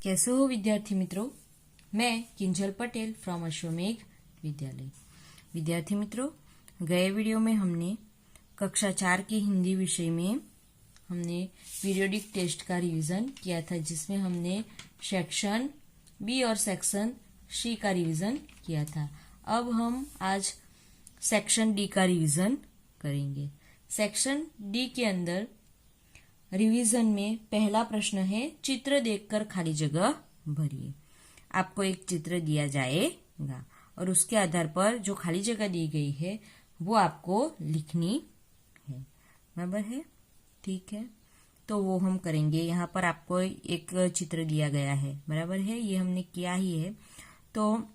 कैसे हो विद्यार्थी मित्रों। मैं किंजल पटेल फ्रॉम अश्वमेघ विद्यालय। विद्यार्थी मित्रों, गए वीडियो में हमने कक्षा 4 के हिंदी विषय में हमने पीरियोडिक टेस्ट का रिवीजन किया था, जिसमें हमने सेक्शन बी और सेक्शन सी का रिवीजन किया था। अब हम आज सेक्शन डी का रिवीजन करेंगे। सेक्शन डी के अंदर रिवीजन में पहला प्रश्न है, चित्र देखकर खाली जगह भरिए। आपको एक चित्र दिया जाएगा और उसके आधार पर जो खाली जगह दी गई है वो आपको लिखनी है। बराबर है? ठीक है, तो वो हम करेंगे। यहाँ पर आपको एक चित्र दिया गया है, बराबर है, ये हमने किया ही है। तो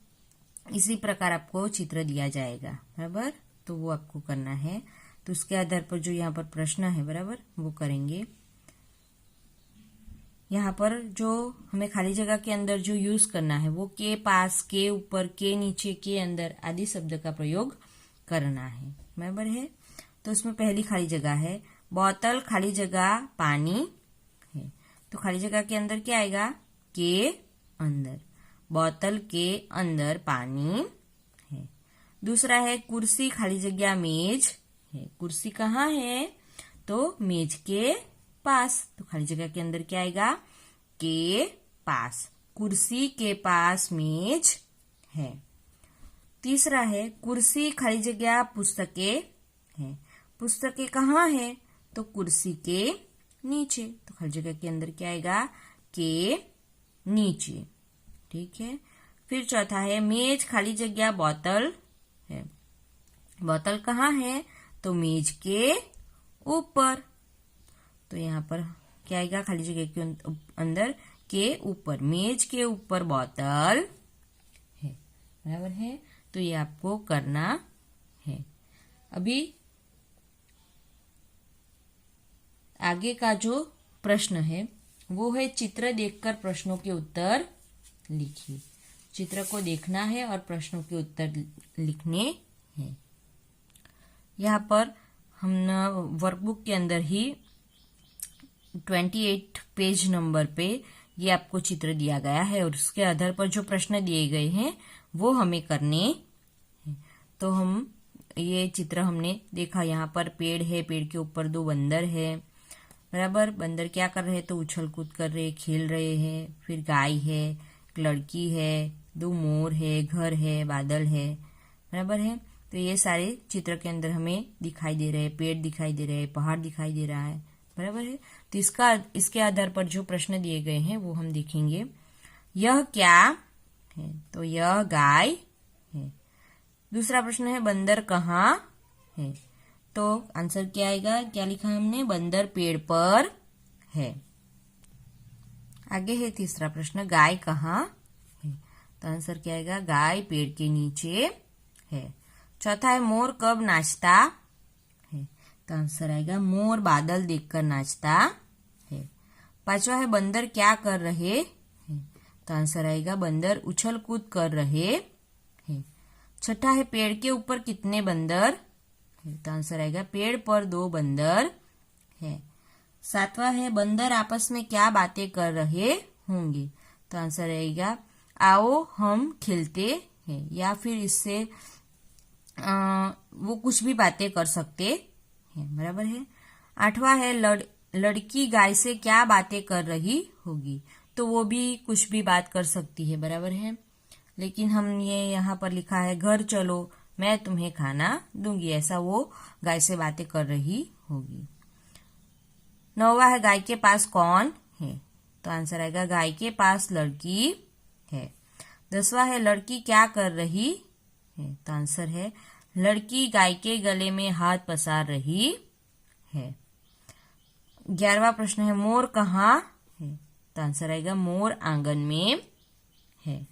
इसी प्रकार आपको चित्र दिया जाएगा, बराबर, तो वो आपको करना है। तो उसके आधार पर जो यहाँ पर प्रश्न है, बराबर, वो करेंगे। यहाँ पर जो हमें खाली जगह के अंदर जो यूज करना है वो के पास, के ऊपर, के नीचे, के अंदर आदि शब्द का प्रयोग करना है, बराबर है। तो उसमें पहली खाली जगह है बोतल, खाली जगह पानी है। तो खाली जगह के अंदर क्या आएगा? के अंदर, बोतल के अंदर पानी है। दूसरा है कुर्सी, खाली जगह मेज है। कुर्सी कहाँ है? तो मेज के पास। तो खाली जगह के अंदर क्या आएगा? के पास, कुर्सी के पास मेज है। तीसरा है कुर्सी, खाली जगह पुस्तकें है। पुस्तकें कहाँ है? तो कुर्सी के नीचे। तो खाली जगह के अंदर क्या आएगा? के नीचे। ठीक है। फिर चौथा है मेज, खाली जगह बोतल है। बोतल कहाँ है? तो मेज के ऊपर। तो यहाँ पर क्या आएगा? खाली जगह के अंदर के ऊपर, मेज के ऊपर बोतल है, बराबर है। तो ये आपको करना है। अभी आगे का जो प्रश्न है वो है चित्र देखकर प्रश्नों के उत्तर लिखिए। चित्र को देखना है और प्रश्नों के उत्तर लिखने हैं। यहाँ पर हमने वर्कबुक के अंदर ही 28 पेज नंबर पे ये आपको चित्र दिया गया है और उसके आधार पर जो प्रश्न दिए गए हैं वो हमें करने हैं। तो हम ये चित्र हमने देखा, यहाँ पर पेड़ है, पेड़ के ऊपर दो बंदर है, बराबर। बंदर क्या कर रहे हैं? तो उछल कूद कर रहे, खेल रहे हैं। फिर गाय है, एक लड़की है, दो मोर है, घर है, बादल है, बराबर है। तो ये सारे चित्र के अंदर हमें दिखाई दे रहे हैं। पेड़ दिखाई दे रहे हैं, पहाड़ दिखाई दे रहा है, बराबर है। तो इसके आधार पर जो प्रश्न दिए गए हैं वो हम देखेंगे। यह क्या है? तो यह गाय है। दूसरा प्रश्न है बंदर कहाँ है? तो आंसर क्या आएगा? क्या लिखा है हमने? बंदर पेड़ पर है। आगे है तीसरा प्रश्न, गाय कहाँ है? तो आंसर क्या आएगा? गाय पेड़ के नीचे है। चौथा है मोर कब नाचता है? तो आंसर आएगा मोर बादल देखकर नाचता है। पांचवा है बंदर क्या कर रहे हैं? तो आंसर आएगा बंदर उछल कूद कर रहे हैं। छठा है पेड़ के ऊपर कितने बंदर है? तो आंसर आएगा पेड़ पर दो बंदर है। सातवां है बंदर आपस में क्या बातें कर रहे होंगे? तो आंसर आएगा आओ हम खेलते हैं, या फिर इससे वो कुछ भी बातें कर सकते हैं, बराबर है। आठवां है लड़की गाय से क्या बातें कर रही होगी? तो वो भी कुछ भी बात कर सकती है, बराबर है। लेकिन हम ये यहाँ पर लिखा है घर चलो मैं तुम्हें खाना दूंगी, ऐसा वो गाय से बातें कर रही होगी। नौवां है गाय के पास कौन है? तो आंसर आएगा गाय के पास लड़की है। 10वां है लड़की क्या कर रही है? तो आंसर है लड़की गाय के गले में हाथ पसार रही है। 11वां प्रश्न है मोर कहाँ है? तो आंसर आएगा मोर आंगन में है।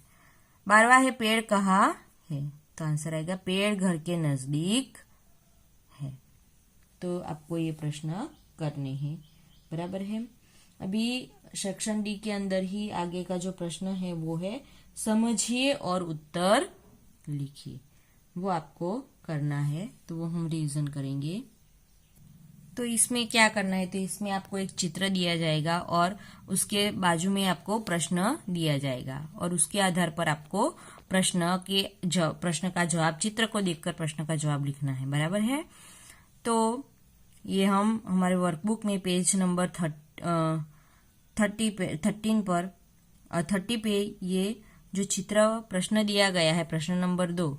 12वां है पेड़ कहाँ है? तो आंसर आएगा पेड़ घर के नजदीक है। तो आपको ये प्रश्न करने हैं, बराबर है। अभी सेक्शन डी के अंदर ही आगे का जो प्रश्न है वो है समझिए और उत्तर लिखिए। वो आपको करना है, तो वो हम रिवीजन करेंगे। तो इसमें क्या करना है, तो इसमें आपको एक चित्र दिया जाएगा और उसके बाजू में आपको प्रश्न दिया जाएगा और उसके आधार पर आपको प्रश्न का जवाब, चित्र को देखकर प्रश्न का जवाब लिखना है। बराबर है। तो ये हम हमारे वर्कबुक में पेज नंबर 13 पर 30 पे ये जो चित्र प्रश्न दिया गया है, प्रश्न नंबर 2,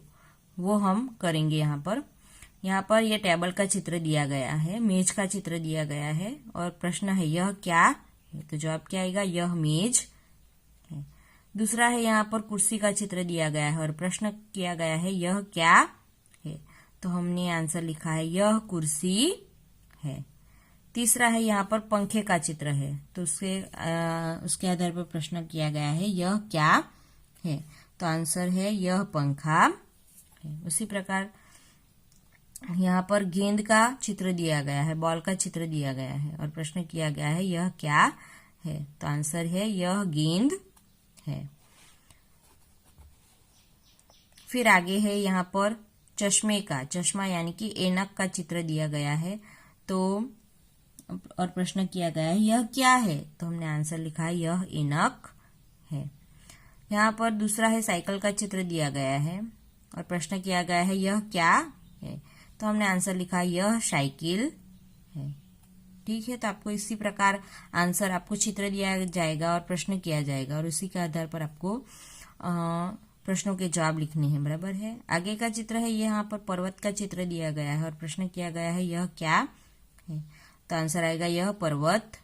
वो हम करेंगे। यहाँ पर ये टेबल का चित्र दिया गया है, मेज का चित्र दिया गया है और प्रश्न है यह क्या है, तो जवाब क्या आएगा, यह मेज है। दूसरा है यहाँ पर कुर्सी का चित्र दिया गया है और प्रश्न किया गया है यह क्या है, तो हमने आंसर लिखा है यह कुर्सी है। तीसरा है यहाँ पर पंखे का चित्र है, तो उसके आधार पर प्रश्न किया गया है यह क्या है, तो आंसर है यह पंखा है। उसी प्रकार यहाँ पर गेंद का चित्र दिया गया है, बॉल का चित्र दिया गया है और प्रश्न किया गया है यह क्या है, तो आंसर है यह गेंद है। फिर आगे है यहाँ पर चश्मा यानी कि ऐनक का चित्र दिया गया है, तो और प्रश्न किया गया है यह क्या है, तो हमने आंसर लिखा है यह ऐनक है। यहाँ पर दूसरा है साइकिल का चित्र दिया गया है और प्रश्न किया गया है यह क्या है, तो हमने आंसर लिखा यह साइकिल है। ठीक है, तो आपको इसी प्रकार आंसर, आपको चित्र दिया जाएगा और प्रश्न किया जाएगा और उसी के आधार पर आपको प्रश्नों के जवाब लिखने हैं। बराबर है। आगे का चित्र है, यहाँ पर पर्वत का चित्र दिया गया है और प्रश्न किया गया है यह क्या है, तो आंसर आएगा यह पर्वत।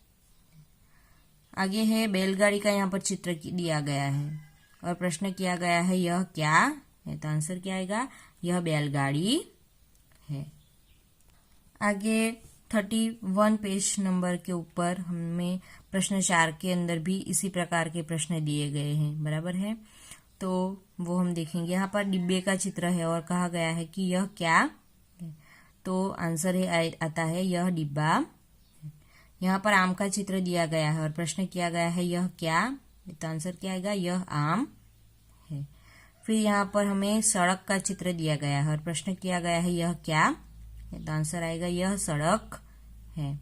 आगे है बैलगाड़ी का यहाँ पर चित्र दिया गया है और प्रश्न किया गया है यह क्या है, तो आंसर क्या आएगा, यह बैलगाड़ी है। आगे 31 पेज नंबर के ऊपर हमें प्रश्न 4 के अंदर भी इसी प्रकार के प्रश्न दिए गए हैं। बराबर है, तो वो हम देखेंगे। यहाँ पर डिब्बे का चित्र है और कहा गया है कि यह क्या है, तो आंसर है आता है यह डिब्बा। यहाँ पर आम का चित्र दिया गया है और प्रश्न किया गया है यह क्या, तो आंसर क्या आएगा, यह आम है। फिर यहाँ पर हमें सड़क का चित्र दिया गया है और प्रश्न किया गया है यह क्या, तो आंसर आएगा यह सड़क है।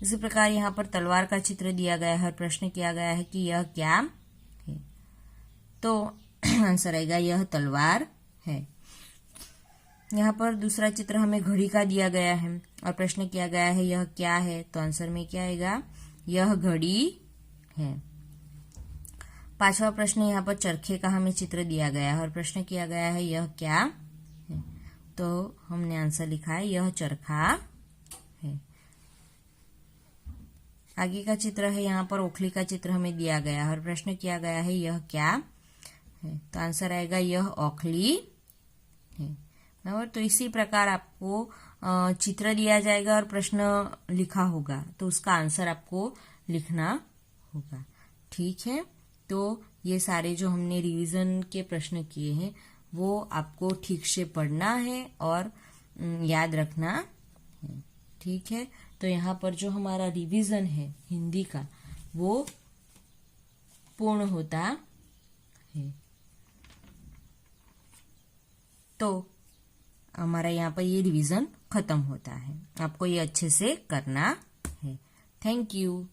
इसी प्रकार यहाँ पर तलवार का चित्र दिया गया है और प्रश्न किया गया है कि यह क्या है, तो आंसर आएगा यह तलवार है। यहाँ पर दूसरा चित्र हमें घड़ी का दिया गया है और प्रश्न किया गया है यह क्या है, तो आंसर में क्या आएगा, यह घड़ी है। पांचवा प्रश्न, यहाँ पर चरखे का हमें चित्र दिया गया है और प्रश्न किया गया है यह क्या है, तो हमने आंसर लिखा है यह चरखा है। आगे का चित्र है, यहाँ पर ओखली का चित्र हमें दिया गया है और प्रश्न किया गया है यह क्या है, तो आंसर आएगा यह ओखली है। बराबर। तो इसी प्रकार आपको चित्र दिया जाएगा और प्रश्न लिखा होगा, तो उसका आंसर आपको लिखना होगा। ठीक है, तो ये सारे जो हमने रिवीजन के प्रश्न किए हैं वो आपको ठीक से पढ़ना है और याद रखना है। ठीक है, तो यहाँ पर जो हमारा रिवीजन है हिंदी का वो पूर्ण होता है। तो हमारा यहाँ पर ये रिवीजन खत्म होता है। आपको ये अच्छे से करना है। Thank you.